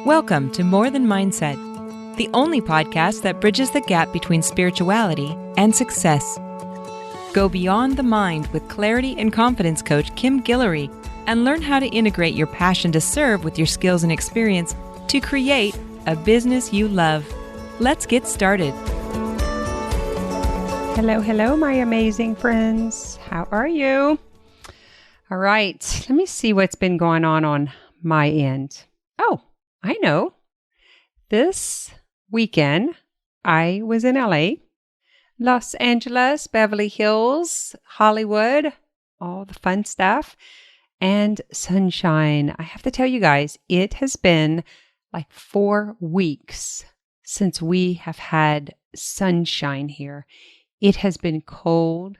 Welcome to More Than Mindset, the only podcast that bridges the gap between spirituality and success. Go beyond the mind with clarity and confidence coach Kim Guillory and learn how to integrate your passion to serve with your skills and experience to create a business you love. Let's get started. Hello, my amazing friends. How are you? All right, let me see what's been going on my end. Oh, I know. This weekend, I was in LA, Los Angeles, Beverly Hills, Hollywood, all the fun stuff, and sunshine. I have to tell you guys, it has been like 4 weeks since we have had sunshine here. It has been cold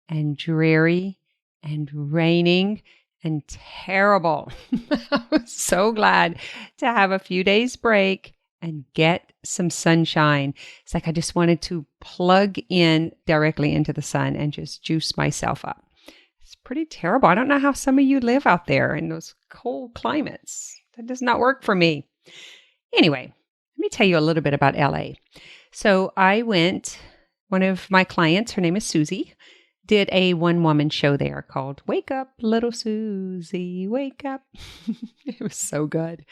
and dreary and raining and terrible. I was so glad to have a few days break and get some sunshine. It's like I just wanted to plug in directly into the sun and just juice myself up. It's pretty terrible. I don't know how some of you live out there in those cold climates. That does not work for me. Anyway, let me tell you a little bit about LA. So I went, one of my clients, her name is Susie, did a one-woman show there called Wake Up, Little Susie, Wake Up. It was so good.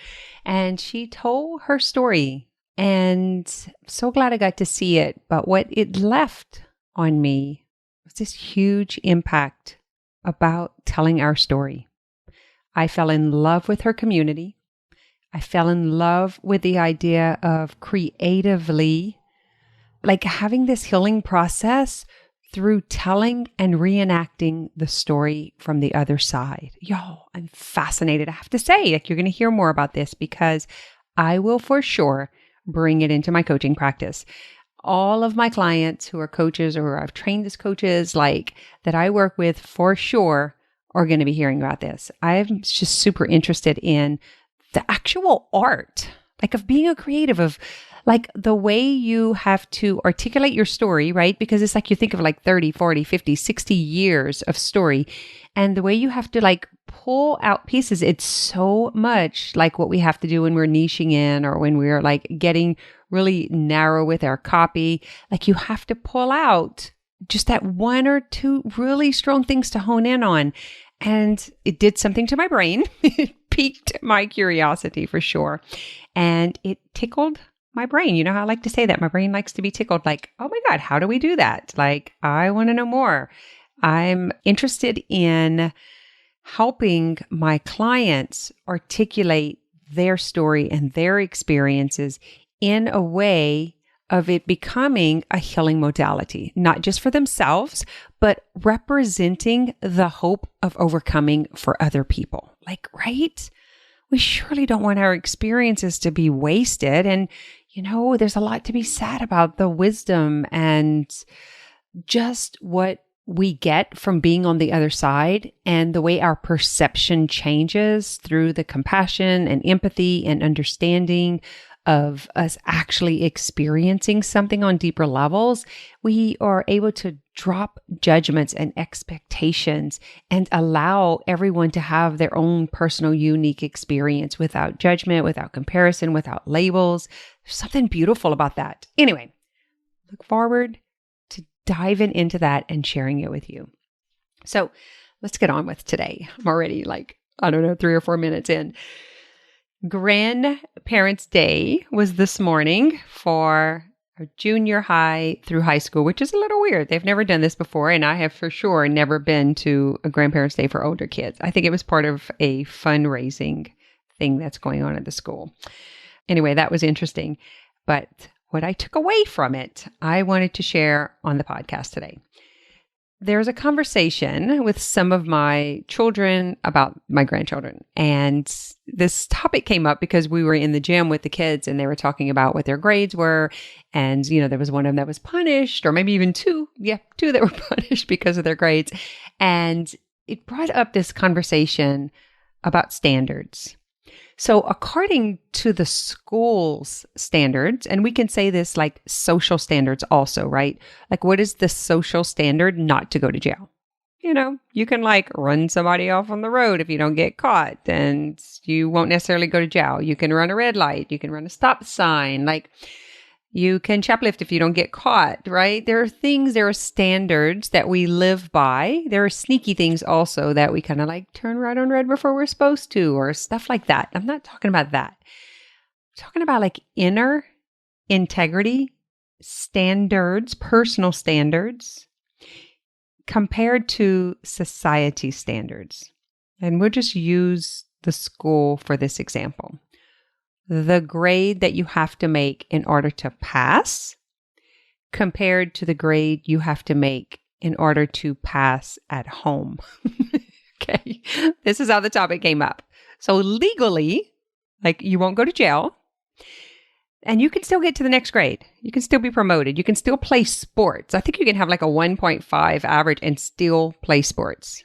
And she told her story, and I'm so glad I got to see it. But what it left on me was this huge impact about telling our story. I fell in love with her community. I fell in love with the idea of creatively, like having this healing process through telling and reenacting the story from the other side. Y'all, I'm fascinated. I have to say, like, you're going to hear more about this because I will for sure bring it into my coaching practice. All of my clients who are coaches or I've trained as coaches, like that I work with for sure are going to be hearing about this. I'm just super interested in the actual art, like of being a creative, of like the way you have to articulate your story, right? Because it's like you think of like 30, 40, 50, 60 years of story. And the way you have to like pull out pieces, it's so much like what we have to do when we're niching in or when we're like getting really narrow with our copy. Like you have to pull out just that one or two really strong things to hone in on. And it did something to my brain. It piqued my curiosity for sure. And it tickled my brain. You know how I like to say that? My brain likes to be tickled. Like, oh my God, how do we do that? Like, I want to know more. I'm interested in helping my clients articulate their story and their experiences in a way of it becoming a healing modality, not just for themselves, but representing the hope of overcoming for other people. Like, right? We surely don't want our experiences to be wasted. And, you know, there's a lot to be said about the wisdom and just what we get from being on the other side and the way our perception changes through the compassion and empathy and understanding of us actually experiencing something on deeper levels. We are able to drop judgments and expectations and allow everyone to have their own personal, unique experience without judgment, without comparison, without labels. There's something beautiful about that. Anyway, look forward to diving into that and sharing it with you. So let's get on with today. I'm already like, 3 or 4 minutes in. Grandparents' Day was this morning for junior high through high school, which is a little weird. They've never done this before, and I have for sure never been to a Grandparents' Day for older kids. I think it was part of a fundraising thing that's going on at the school. Anyway, that was interesting. But what I took away from it, I wanted to share on the podcast today. There's a conversation with some of my children about my grandchildren. And this topic came up because we were in the gym with the kids and they were talking about what their grades were. And, you know, there was one of them that was punished, or maybe even two that were punished because of their grades. And it brought up this conversation about standards. So according to the school's standards, and we can say this like social standards also, right? Like what is the social standard? Not to go to jail. you can like run somebody off on the road if you don't get caught, and you won't necessarily go to jail. You can run a red light. You can run a stop sign. Like you can shoplift if you don't get caught, right? There are standards that we live by. There are sneaky things also that we kind of like turn right on red before we're supposed to, or stuff like that. I'm not talking about that. I'm talking about like inner integrity standards, personal standards, compared to society standards. And we'll just use the school for this example. The grade that you have to make in order to pass compared to the grade you have to make in order to pass at home. Okay, this is how the topic came up. So legally, like you won't go to jail and you can still get to the next grade. You can still be promoted. You can still play sports. I think you can have like a 1.5 average and still play sports.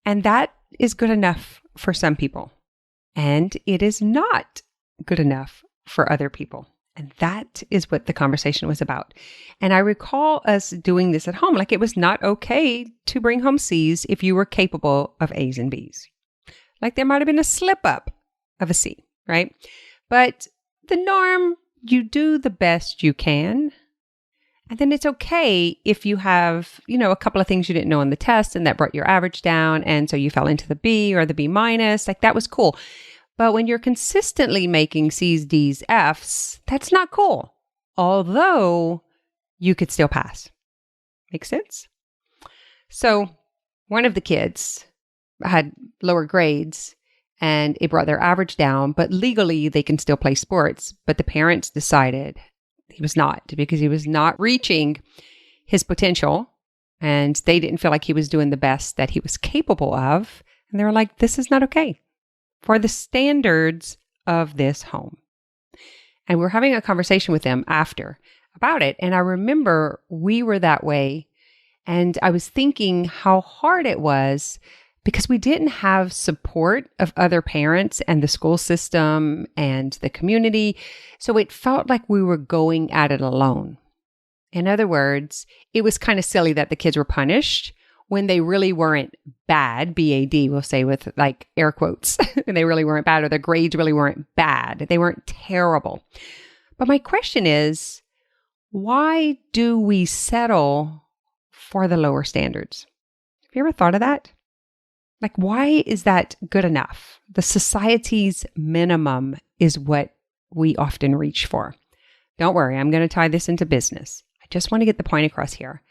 And that is good enough for some people. And it is not good enough for other people. And that is what the conversation was about. And I recall us doing this at home. Like it was not okay to bring home C's if you were capable of A's and B's. Like there might have been a slip up of a C, right? But the norm, you do the best you can. And then it's okay if you have, a couple of things you didn't know on the test and that brought your average down. And so you fell into the B or the B minus. Like that was cool. But when you're consistently making C's, D's, F's, that's not cool. Although you could still pass. Make sense? So one of the kids had lower grades and it brought their average down, but legally they can still play sports. But the parents decided he was not, because he was not reaching his potential and they didn't feel like he was doing the best that he was capable of. And they were like, this is not okay for the standards of this home. And we're having a conversation with them after about it. And I remember we were that way. And I was thinking how hard it was because we didn't have support of other parents and the school system and the community. So it felt like we were going at it alone. In other words, it was kind of silly that the kids were punished when they really weren't bad, B-A-D, we'll say with like air quotes, and they really weren't bad, or their grades really weren't bad. They weren't terrible. But my question is, why do we settle for the lower standards? Have you ever thought of that? Like, why is that good enough? The society's minimum is what we often reach for. Don't worry, I'm going to tie this into business. I just want to get the point across here.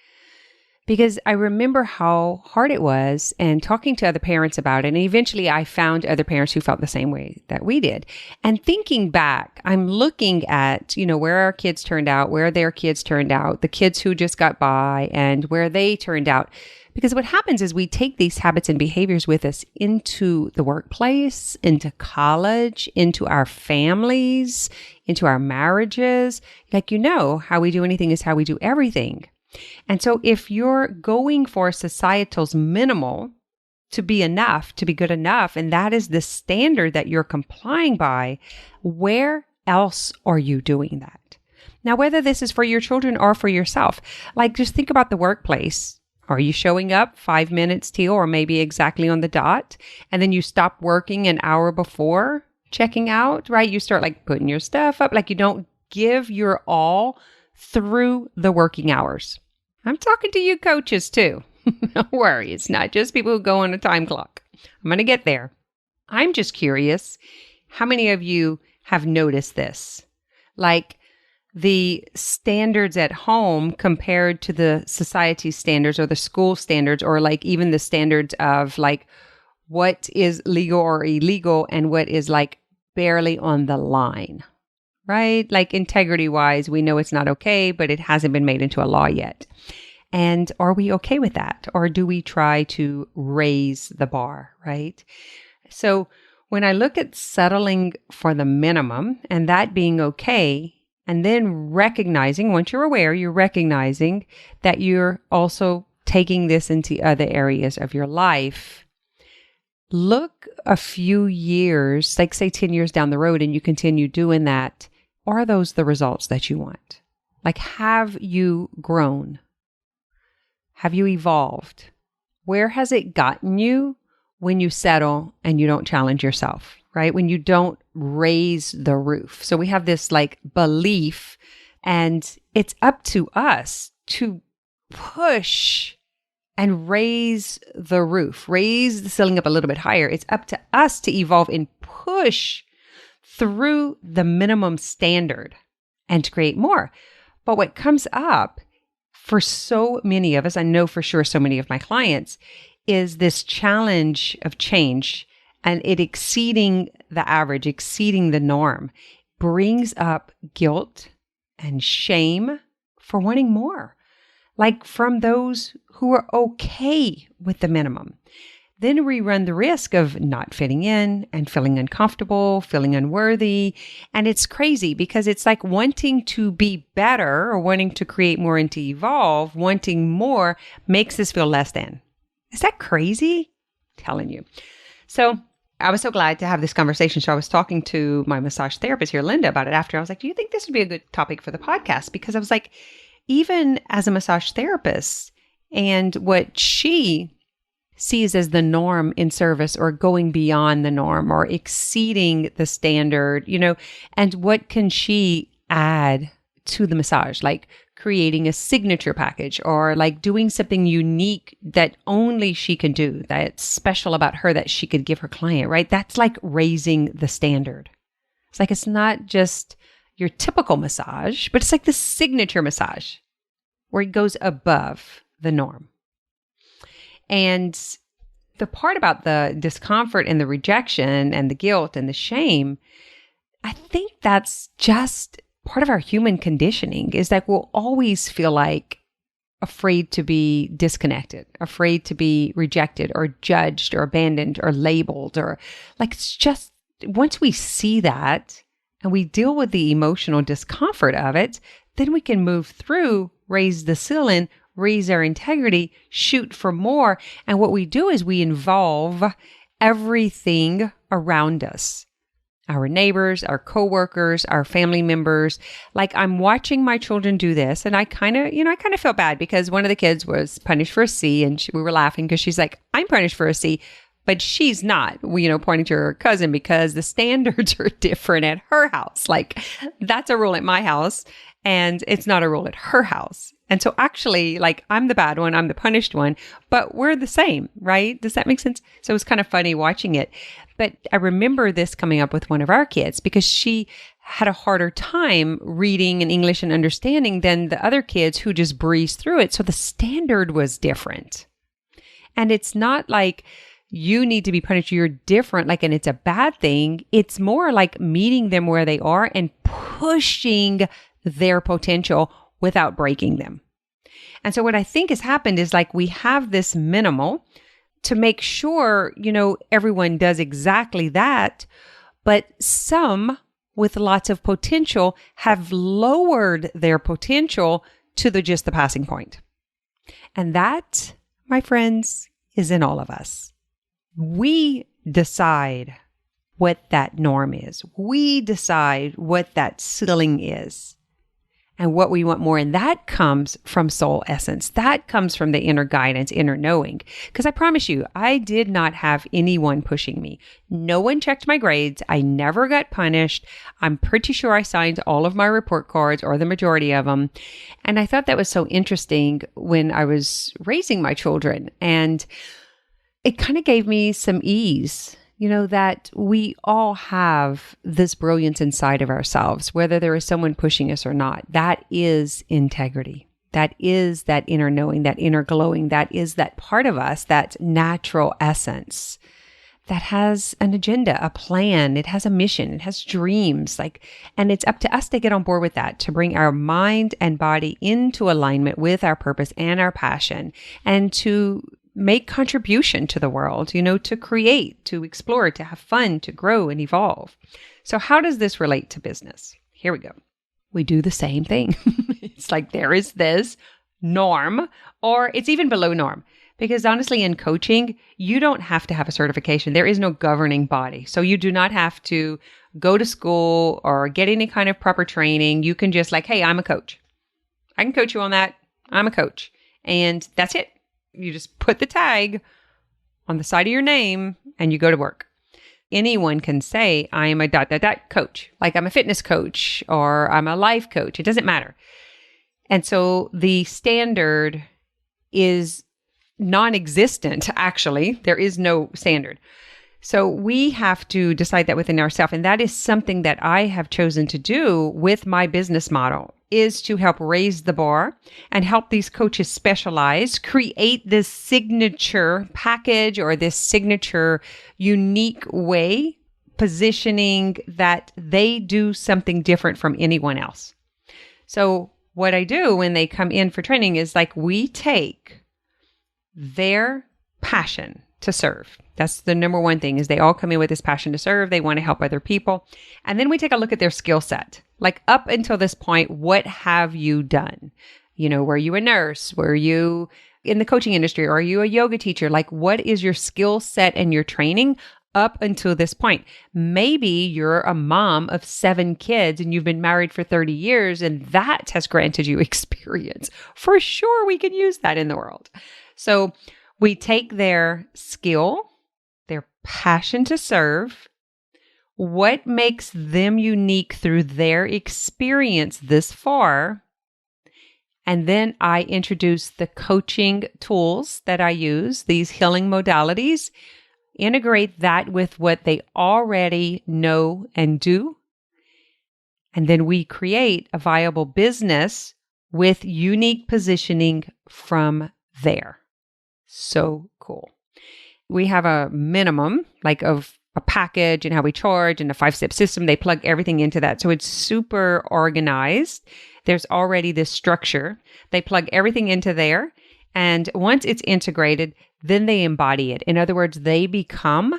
Because I remember how hard it was and talking to other parents about it. And eventually I found other parents who felt the same way that we did. And thinking back, I'm looking at, where our kids turned out, where their kids turned out, the kids who just got by and where they turned out. Because what happens is we take these habits and behaviors with us into the workplace, into college, into our families, into our marriages. Like, how we do anything is how we do everything. And so if you're going for societal's minimal to be enough, to be good enough, and that is the standard that you're complying by, where else are you doing that? Now, whether this is for your children or for yourself, like just think about the workplace. Are you showing up 5 minutes till, or maybe exactly on the dot, and then you stop working an hour before checking out, right? You start like putting your stuff up, like you don't give your all through the working hours. I'm talking to you coaches too. Don't worry, it's not just people who go on a time clock. I'm going to get there. I'm just curious, how many of you have noticed this? Like the standards at home compared to the society standards or the school standards, or like even the standards of like what is legal or illegal and what is like barely on the line, right? Like integrity wise, we know it's not okay, but it hasn't been made into a law yet. And are we okay with that? Or do we try to raise the bar, right? So when I look at settling for the minimum and that being okay, and then recognizing, once you're aware, you're recognizing that you're also taking this into other areas of your life. Look a few years, like say 10 years down the road, and you continue doing that. Are those the results that you want? Like, have you grown? Have you evolved? Where has it gotten you when you settle and you don't challenge yourself, right? When you don't raise the roof. So we have this like belief, and it's up to us to push and raise the roof, raise the ceiling up a little bit higher. It's up to us to evolve and push through the minimum standard and to create more. But what comes up for so many of us, I know for sure so many of my clients, is this challenge of change and it exceeding the average, exceeding the norm, brings up guilt and shame for wanting more, like from those who are okay with the minimum. Then we run the risk of not fitting in and feeling uncomfortable, feeling unworthy. And it's crazy because it's like wanting to be better or wanting to create more and to evolve, wanting more makes us feel less than. Is that crazy? I'm telling you. So I was so glad to have this conversation. So I was talking to my massage therapist here, Linda, about it after. I was like, do you think this would be a good topic for the podcast? Because I was like, even as a massage therapist and what she sees as the norm in service or going beyond the norm or exceeding the standard, and what can she add to the massage, like creating a signature package or like doing something unique that only she can do, that's special about her that she could give her client, right? That's like raising the standard. It's like, it's not just your typical massage, but it's like the signature massage where it goes above the norm. And the part about the discomfort and the rejection and the guilt and the shame, I think that's just part of our human conditioning, is that we'll always feel like afraid to be disconnected, afraid to be rejected or judged or abandoned or labeled, or like, it's just, once we see that and we deal with the emotional discomfort of it, then we can move through, raise the ceiling, raise our integrity, shoot for more. And what we do is we involve everything around us, our neighbors, our coworkers, our family members. Like, I'm watching my children do this, and I kind of felt bad because one of the kids was punished for a C, and we were laughing because she's like, I'm punished for a C, but she's not, pointing to her cousin, because the standards are different at her house. Like, that's a rule at my house, and it's not a rule at her house. And so actually, like, I'm the bad one, I'm the punished one, but we're the same, right? Does that make sense? So it was kind of funny watching it. But I remember this coming up with one of our kids because she had a harder time reading and English and understanding than the other kids who just breezed through it. So the standard was different. And it's not like you need to be punished, you're different, like, and it's a bad thing. It's more like meeting them where they are and pushing their potential without breaking them. And so what I think has happened is, like, we have this minimal to make sure, everyone does exactly that, but some with lots of potential have lowered their potential to just the passing point. And that, my friends, is in all of us. We decide what that norm is. We decide what that ceiling is and what we want more. And that comes from soul essence. That comes from the inner guidance, inner knowing. Because I promise you, I did not have anyone pushing me. No one checked my grades. I never got punished. I'm pretty sure I signed all of my report cards, or the majority of them. And I thought that was so interesting when I was raising my children. And it kind of gave me some ease, that we all have this brilliance inside of ourselves, whether there is someone pushing us or not. That is integrity. That is that inner knowing, that inner glowing. That is that part of us, that natural essence that has an agenda, a plan. It has a mission. It has dreams. And it's up to us to get on board with that, to bring our mind and body into alignment with our purpose and our passion, and to make contribution to the world, to create, to explore, to have fun, to grow and evolve. So how does this relate to business? Here we go. We do the same thing. It's like there is this norm, or it's even below norm. Because honestly, in coaching, you don't have to have a certification. There is no governing body. So you do not have to go to school or get any kind of proper training. You can just hey, I'm a coach. I can coach you on that. I'm a coach. And that's it. You just put the tag on the side of your name and you go to work. Anyone can say, I am a ... coach. Like I'm a fitness coach or I'm a life coach. It doesn't matter. And so the standard is non-existent, actually. There is no standard. So we have to decide that within ourselves. And that is something that I have chosen to do with my business model, is to help raise the bar and help these coaches specialize, create this signature package or this signature unique way, positioning that they do something different from anyone else. So what I do when they come in for training is like we take their passion to serve. That's the number one thing, is they all come in with this passion to serve. They want to help other people. And then we take a look at their skill set. Like up until this point, what have you done? You know, were you a nurse? Were you in the coaching industry? Or are you a yoga teacher? Like what is your skill set and your training up until this point? Maybe you're a mom of 7 kids and you've been married for 30 years and that has granted you experience. For sure, we can use that in the world. So we take their skill, their passion to serve, what makes them unique through their experience this far, and then I introduce the coaching tools that I use, these healing modalities, integrate that with what they already know and do, and then we create a viable business with unique positioning from there. So cool. We have a minimum like of a package and how we charge and a 5-step system. They plug everything into that. So it's super organized. There's already this structure. They plug everything into there. And once it's integrated, then they embody it. In other words, they become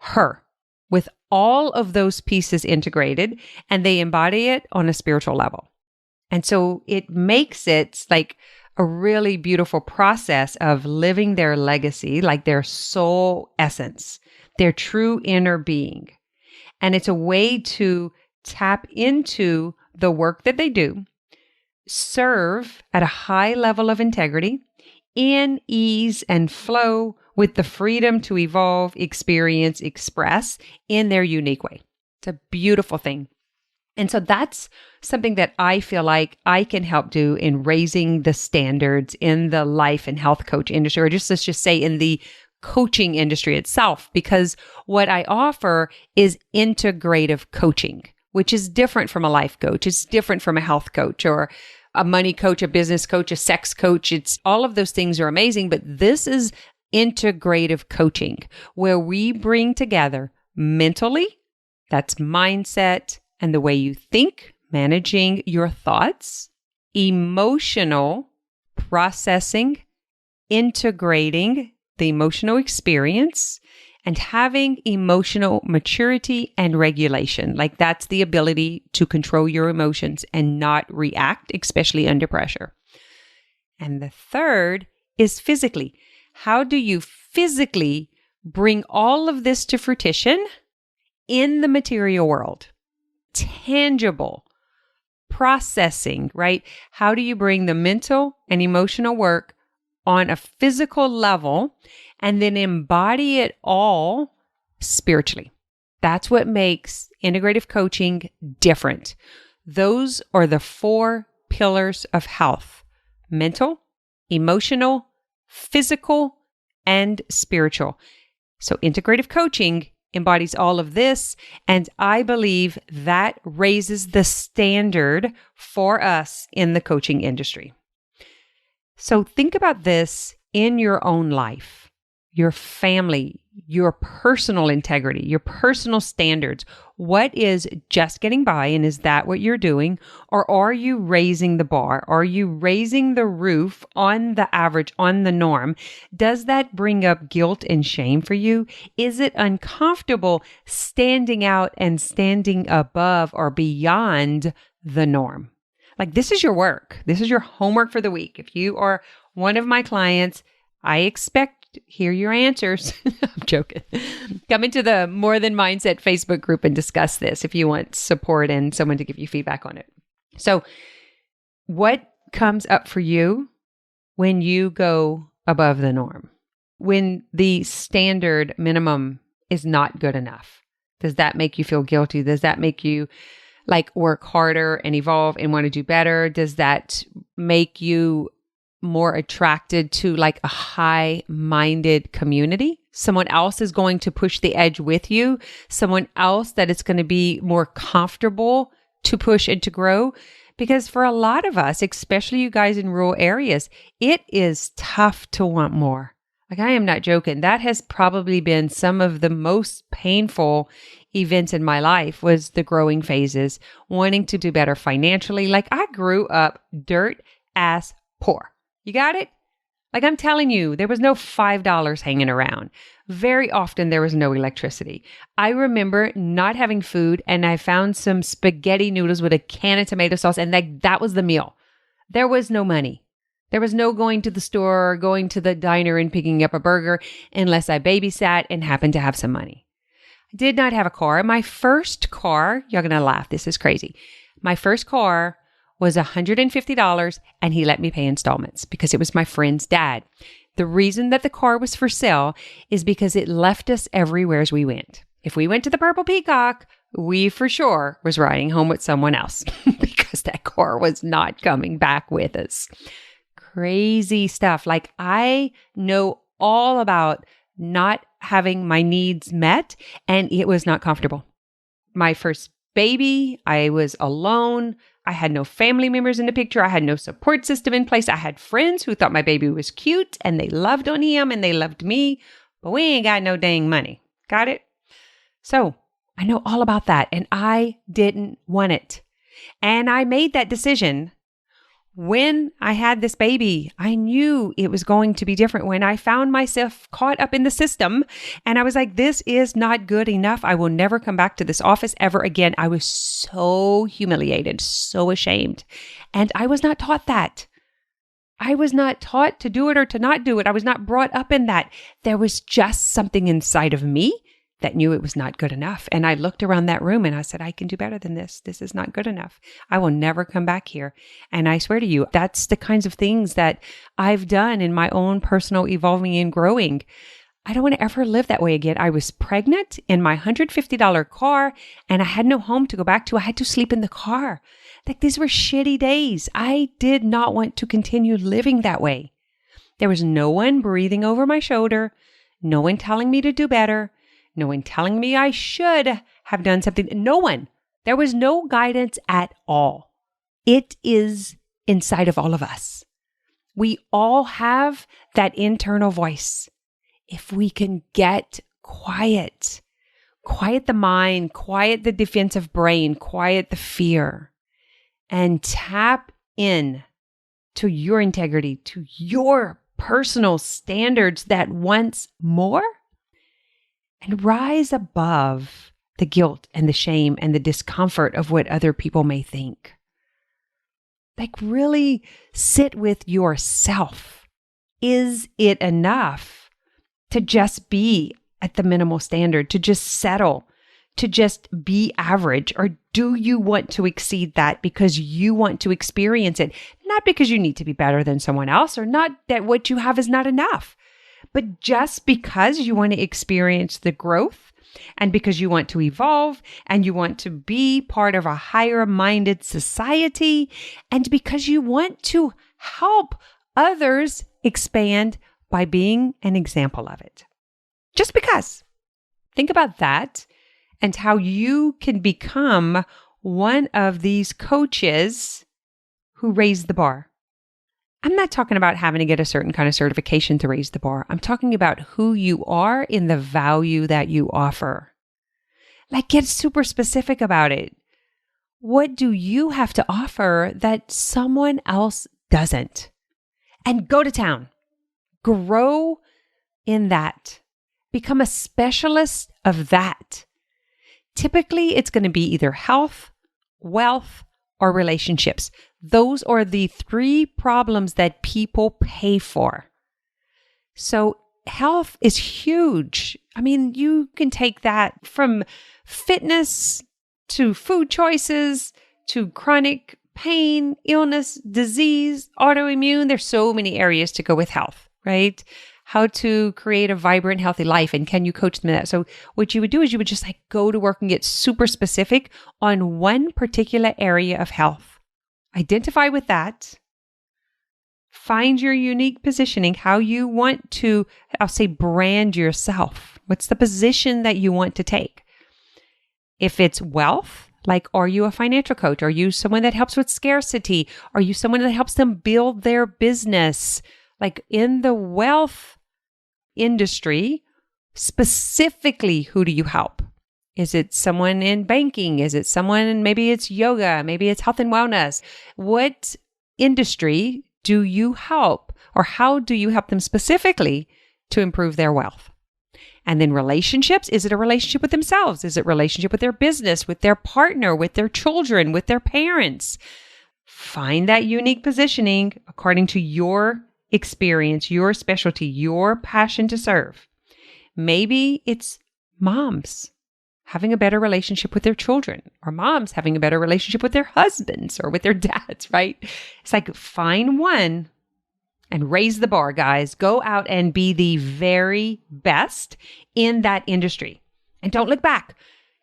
her with all of those pieces integrated, and they embody it on a spiritual level. And so it makes it like a really beautiful process of living their legacy, like their soul essence, their true inner being. And it's a way to tap into the work that they do, serve at a high level of integrity, in ease and flow with the freedom to evolve, experience, express in their unique way. It's a beautiful thing. And so that's something that I feel like I can help do in raising the standards in the life and health coach industry, or just let's just say in the coaching industry itself, because what I offer is integrative coaching, which is different from a life coach. It's different from a health coach or a money coach, a business coach, a sex coach. It's all of those things are amazing, but this is integrative coaching where we bring together mentally, that's mindset and the way you think, managing your thoughts, emotional processing, integrating the emotional experience, and having emotional maturity and regulation. Like that's the ability to control your emotions and not react, especially under pressure. And the third is physically. How do you physically bring all of this to fruition in the material world? Tangible processing, right? How do you bring the mental and emotional work on a physical level and then embody it all spiritually? That's what makes integrative coaching different. Those are the 4 pillars of health: mental, emotional, physical, and spiritual. So integrative coaching embodies all of this, and I believe that raises the standard for us in the coaching industry. So think about this in your own life, your family, your personal integrity, your personal standards. What is just getting by, and is that what you're doing? Or are you raising the bar? Are you raising the roof on the average, on the norm? Does that bring up guilt and shame for you? Is it uncomfortable standing out and standing above or beyond the norm? Like this is your work. This is your homework for the week. If you are one of my clients, I expect hear your answers. I'm joking. Come into the More Than Mindset Facebook group and discuss this if you want support and someone to give you feedback on it. So what comes up for you when you go above the norm? When the standard minimum is not good enough, does that make you feel guilty? Does that make you like work harder and evolve and want to do better? Does that make you more attracted to like a high-minded community? Someone else is going to push the edge with you. Someone else that it's going to be more comfortable to push and to grow. Because for a lot of us, especially you guys in rural areas, it is tough to want more. Like, I am not joking. That has probably been some of the most painful events in my life, was the growing phases, wanting to do better financially. Like, I grew up dirt ass poor. You got it? Like, I'm telling you, there was no $5 hanging around. Very often there was no electricity. I remember not having food, and I found some spaghetti noodles with a can of tomato sauce, and that was the meal. There was no money. There was no going to the store or going to the diner and picking up a burger unless I babysat and happened to have some money. I did not have a car. My first car, you're going to laugh, this is crazy. My first car was $150, and he let me pay installments because it was my friend's dad. The reason that the car was for sale is because it left us everywhere as we went. If we went to the Purple Peacock, we for sure was riding home with someone else because that car was not coming back with us. Crazy stuff. Like, I know all about not having my needs met, and it was not comfortable. My first baby, I was alone. I had no family members in the picture. I had no support system in place. I had friends who thought my baby was cute and they loved on him and they loved me, but we ain't got no dang money. Got it? So I know all about that, and I didn't want it. And I made that decision. When I had this baby, I knew it was going to be different. When I found myself caught up in the system and I was like, this is not good enough. I will never come back to this office ever again. I was so humiliated, so ashamed. And I was not taught that. I was not taught to do it or to not do it. I was not brought up in that. There was just something inside of me that knew it was not good enough. And I looked around that room and I said, I can do better than this. This is not good enough. I will never come back here. And I swear to you, that's the kinds of things that I've done in my own personal evolving and growing. I don't want to ever live that way again. I was pregnant in my $150 car and I had no home to go back to. I had to sleep in the car. Like, these were shitty days. I did not want to continue living that way. There was no one breathing over my shoulder, no one telling me to do better. No one telling me I should have done something. No one. There was no guidance at all. It is inside of all of us. We all have that internal voice. If we can get quiet the mind, quiet the defensive brain, quiet the fear, and tap in to your integrity, to your personal standards that wants more, and rise above the guilt and the shame and the discomfort of what other people may think. Like, really sit with yourself. Is it enough to just be at the minimal standard, to just settle, to just be average? Or do you want to exceed that because you want to experience it? Not because you need to be better than someone else, or not that what you have is not enough, but just because you want to experience the growth, and because you want to evolve, and you want to be part of a higher-minded society, and because you want to help others expand by being an example of it. Just because. Think about that and how you can become one of these coaches who raise the bar. I'm not talking about having to get a certain kind of certification to raise the bar. I'm talking about who you are in the value that you offer. Like, get super specific about it. What do you have to offer that someone else doesn't? And go to town. Grow in that. Become a specialist of that. Typically, it's going to be either health, wealth, or relationships. Those are the three problems that people pay for. So health is huge. I mean, you can take that from fitness to food choices to chronic pain, illness, disease, autoimmune. There's so many areas to go with health. right? How to create a vibrant, healthy life. And can you coach them in that? So what you would do is you would just like go to work and get super specific on one particular area of health. Identify with that. Find your unique positioning, how you want to, I'll say, brand yourself. What's the position that you want to take? If it's wealth, like, are you a financial coach? Are you someone that helps with scarcity? Are you someone that helps them build their business? Like in the wealth industry, specifically, who do you help? Is it someone in banking? Is it someone, maybe it's yoga, maybe it's health and wellness? What industry do you help, or how do you help them specifically to improve their wealth? And then relationships, is it a relationship with themselves? Is it a relationship with their business, with their partner, with their children, with their parents? Find that unique positioning according to your experience, your specialty, your passion to serve. Maybe it's moms having a better relationship with their children, or moms having a better relationship with their husbands or with their dads, right? It's like find one and raise the bar, guys. Go out and be the very best in that industry. And don't look back.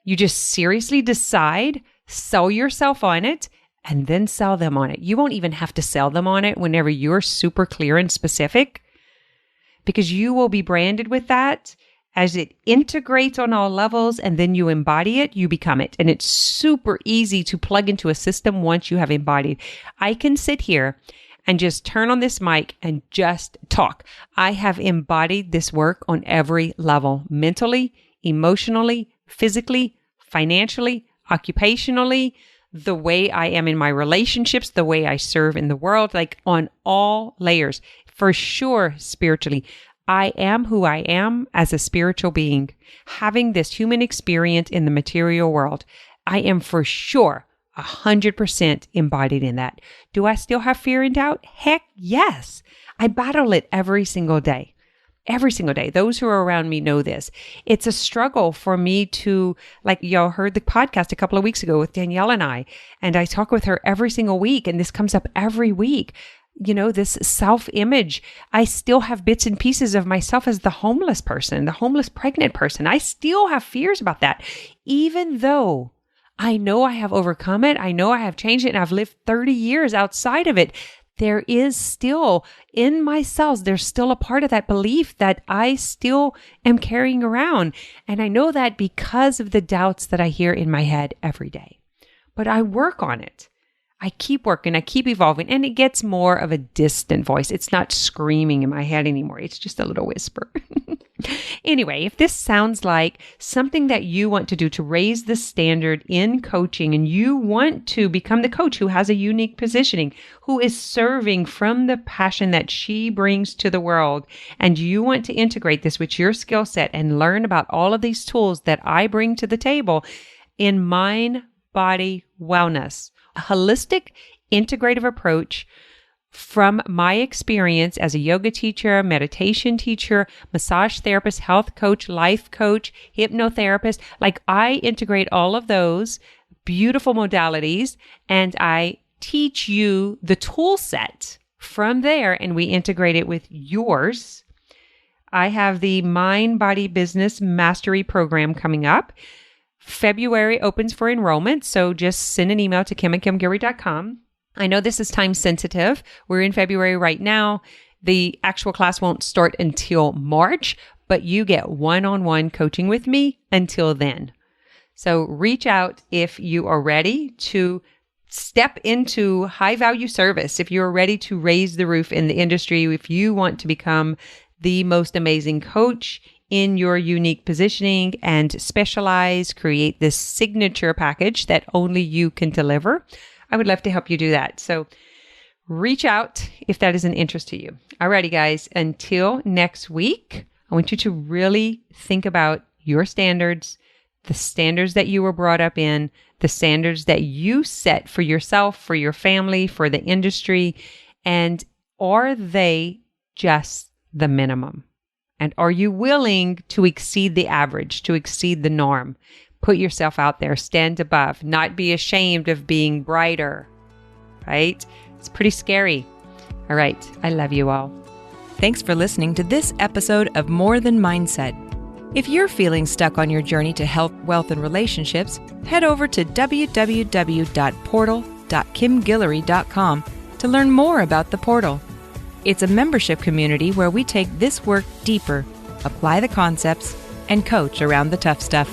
You just seriously decide, sell yourself on it, and then sell them on it. You won't even have to sell them on it whenever you're super clear and specific, because you will be branded with that. As it integrates on all levels and then you embody it, you become it. And it's super easy to plug into a system once you have embodied. I can sit here and just turn on this mic and just talk. I have embodied this work on every level, mentally, emotionally, physically, financially, occupationally, the way I am in my relationships, the way I serve in the world, like on all layers. For sure, spiritually. I am who I am as a spiritual being, having this human experience in the material world. I am for sure 100% embodied in that. Do I still have fear and doubt? Heck yes. I battle it every single day. Every single day. Those who are around me know this. It's a struggle for me to, like y'all heard the podcast a couple of weeks ago with Danielle and I talk with her every single week, and this comes up every week. You know, this self-image, I still have bits and pieces of myself as the homeless person, the homeless pregnant person. I still have fears about that, even though I know I have overcome it. I know I have changed it, and I've lived 30 years outside of it. There is still in my cells, there's still a part of that belief that I still am carrying around. And I know that because of the doubts that I hear in my head every day. But I work on it. I keep working, I keep evolving, and it gets more of a distant voice. It's not screaming in my head anymore. It's just a little whisper. Anyway, if this sounds like something that you want to do to raise the standard in coaching, and you want to become the coach who has a unique positioning, who is serving from the passion that she brings to the world, and you want to integrate this with your skill set and learn about all of these tools that I bring to the table in mind, body, wellness, a holistic, integrative approach from my experience as a yoga teacher, meditation teacher, massage therapist, health coach, life coach, hypnotherapist. Like I integrate all of those beautiful modalities and I teach you the tool set from there, and we integrate it with yours. I have the Mind Body Business Mastery Program coming up. February opens for enrollment, so just send an email to kim@kimguillory.com. I know this is time sensitive. We're in February right now. The actual class won't start until March, but you get one-on-one coaching with me until then. So reach out if you are ready to step into high-value service, if you're ready to raise the roof in the industry, if you want to become the most amazing coach in your unique positioning and specialize, create this signature package that only you can deliver. I would love to help you do that. So reach out if that is an interest to you. Alrighty, guys, until next week, I want you to really think about your standards, the standards that you were brought up in, the standards that you set for yourself, for your family, for the industry, and are they just the minimum? And are you willing to exceed the average, to exceed the norm? Put yourself out there, stand above, not be ashamed of being brighter, right? It's pretty scary. All right. I love you all. Thanks for listening to this episode of More Than Mindset. If you're feeling stuck on your journey to health, wealth, and relationships, head over to www.portal.kimguillory.com to learn more about the Portal. It's a membership community where we take this work deeper, apply the concepts, and coach around the tough stuff.